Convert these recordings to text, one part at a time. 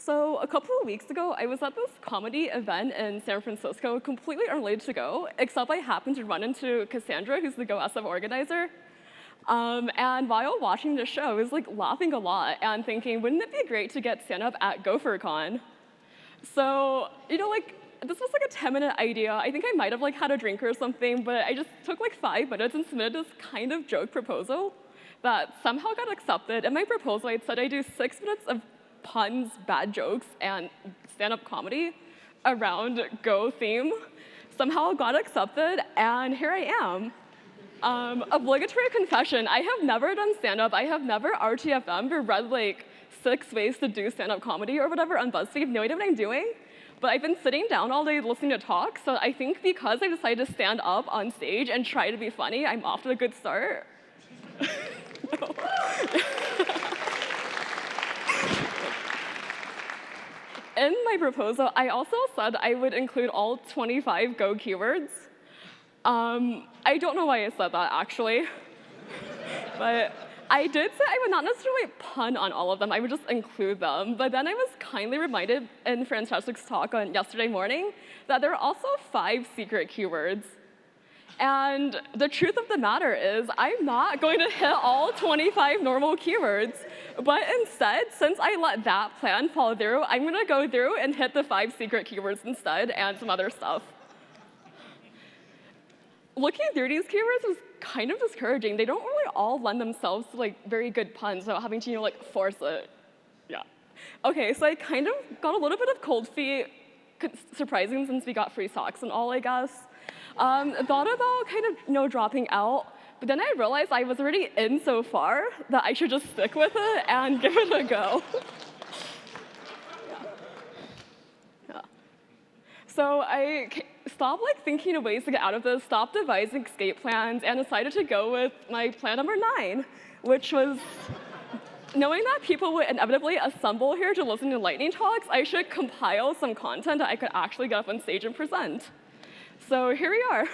So a couple of weeks ago, I was at this comedy event in San Francisco, completely unrelated to Go, except I happened to run into Cassandra, who's the Go SF organizer. And while watching the show, I was like laughing a lot and thinking, wouldn't it be great to get stand-up at GopherCon? So, this was like a 10-minute idea. I think I might have like had a drink or something, but I just took like 5 minutes and submitted this kind of joke proposal that somehow got accepted. In my proposal, I said I do 6 minutes of puns, bad jokes, and stand-up comedy around Go theme. Somehow got accepted, and here I am. Obligatory confession, I have never done stand-up. I have never RTFM'd or read like 6 ways to do stand-up comedy or whatever on BuzzFeed. No idea what I'm doing. But I've been sitting down all day listening to talk, so I think because I decided to stand up on stage and try to be funny, I'm off to a good start. In my proposal, I also said I would include all 25 Go keywords. I don't know why I said that, actually. But I did say I would not necessarily pun on all of them. I would just include them. But then I was kindly reminded in Francesca's talk on yesterday morning that there are also 5 secret keywords. And the truth of the matter is, I'm not going to hit all 25 normal keywords. But instead, since I let that plan fall through, I'm going to go through and hit the 5 secret keywords instead and some other stuff. Looking through these keywords was kind of discouraging. They don't really all lend themselves to like very good puns without having to force it. Yeah. Okay, so I kind of got a little bit of cold feet, surprising since we got free socks and all, I guess. Thought about kind of dropping out, but then I realized I was already in so far that I should just stick with it and give it a go. Yeah. So I stopped thinking of ways to get out of this, stopped devising escape plans, and decided to go with my plan number 9, which was knowing that people would inevitably assemble here to listen to lightning talks, I should compile some content that I could actually get up on stage and present. So here we are.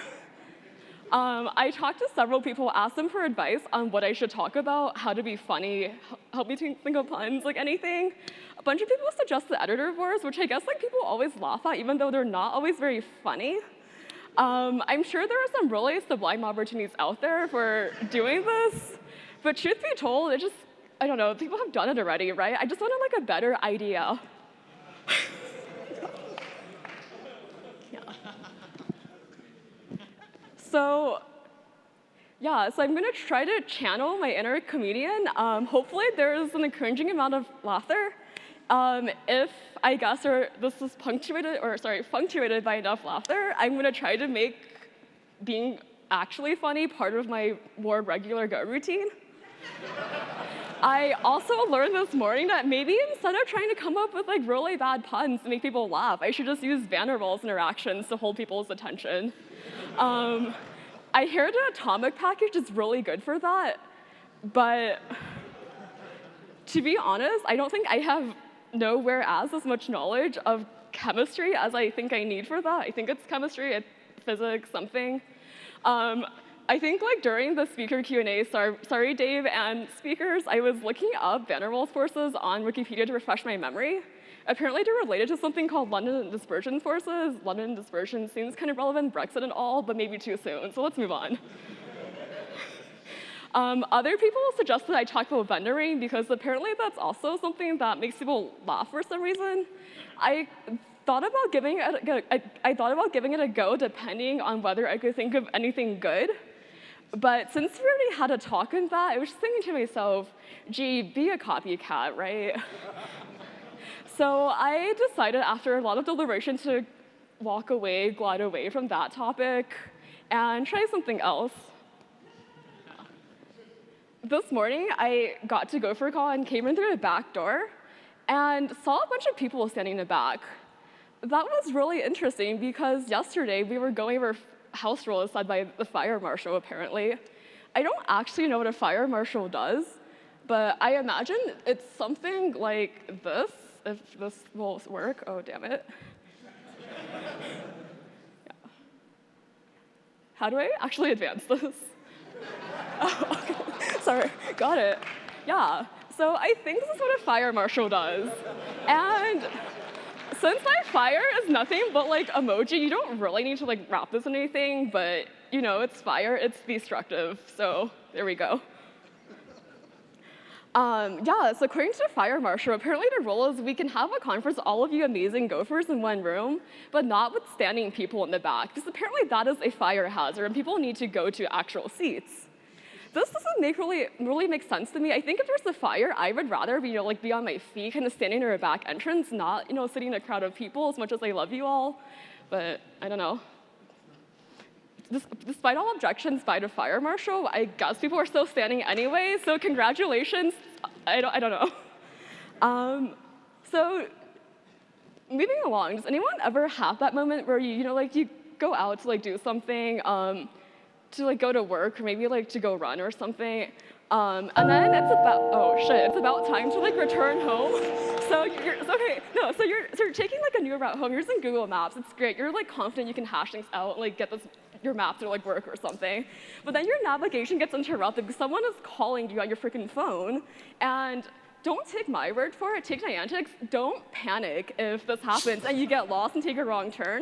I talked to several people, asked them for advice on what I should talk about, how to be funny, help me think of puns, anything. A bunch of people suggested editor wars, which I guess people always laugh at, even though they're not always very funny. I'm sure there are some really sublime opportunities out there for doing this, but truth be told, I don't know, people have done it already, right? I just wanted a better idea. So I'm going to try to channel my inner comedian. Hopefully, there's an encouraging amount of laughter. If I guess this is punctuated by enough laughter, I'm going to try to make being actually funny part of my more regular Go routine. I also learned this morning that maybe instead of trying to come up with really bad puns to make people laugh, I should just use Van der Waals interactions to hold people's attention. I hear the atomic package is really good for that, but to be honest, I don't think I have nowhere as much knowledge of chemistry as I think I need for that. I think it's chemistry, physics, something. I think during the speaker Q&A, sorry Dave and speakers, I was looking up Van der Waals forces on Wikipedia to refresh my memory. Apparently, they're related to something called London dispersion forces. London dispersion seems kind of relevant, Brexit and all, but maybe too soon, so let's move on. Other people suggested I talk about vendoring because apparently that's also something that makes people laugh for some reason. I thought about giving it a go depending on whether I could think of anything good. But since we already had a talk on that, I was just thinking to myself, gee, be a copycat, right? So I decided after a lot of deliberation to glide away from that topic and try something else. This morning, I got to GopherCon, came in through the back door, and saw a bunch of people standing in the back. That was really interesting because yesterday we were going over house rules said by the fire marshal, apparently. I don't actually know what a fire marshal does, but I imagine it's something like this. If this will work, oh, damn it. Yeah. How do I actually advance this? Oh, okay. Sorry, got it. Yeah, so I think this is what a fire marshal does. And And since my fire is nothing but like emoji, you don't really need to like wrap this in anything, but you know, it's fire, it's destructive, so there we go. Yeah, so according to Fire Marshal, apparently the rule is we can have a conference with all of you amazing gophers in one room, but not with standing people in the back, because apparently that is a fire hazard and people need to go to actual seats. This doesn't really make sense to me. I think if there's a fire, I would rather be, like be on my feet, kind of standing near a back entrance, not, sitting in a crowd of people, as much as I love you all. But I don't know. Despite all objections by the fire marshal, I guess people are still standing anyway, so congratulations. I don't know. So moving along, does anyone ever have that moment where you go out to like do something, to like go to work or maybe like to go run or something, and then it's about time to like return home. So you're taking like a new route home. You're using Google Maps. It's great. You're like confident you can hash things out, like get your map to like work or something. But then your navigation gets interrupted because someone is calling you on your freaking phone. And don't take my word for it. Take Niantic's. Don't panic if this happens and you get lost and take a wrong turn.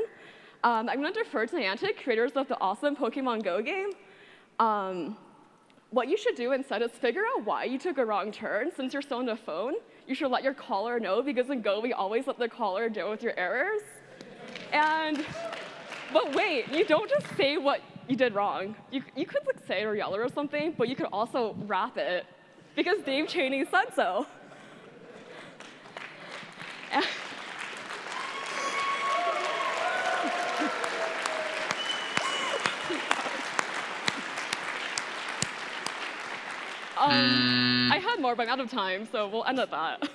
I'm going to defer to Niantic, creators of the awesome Pokemon Go game. What you should do instead is figure out why you took a wrong turn. Since you're still on the phone, you should let your caller know, because in Go, we always let the caller deal with your errors. But wait, you don't just say what you did wrong. You could like say it or yell it or something, but you could also rap it, because Dave Chaney said so. I had more, but I'm out of time, so we'll end at that.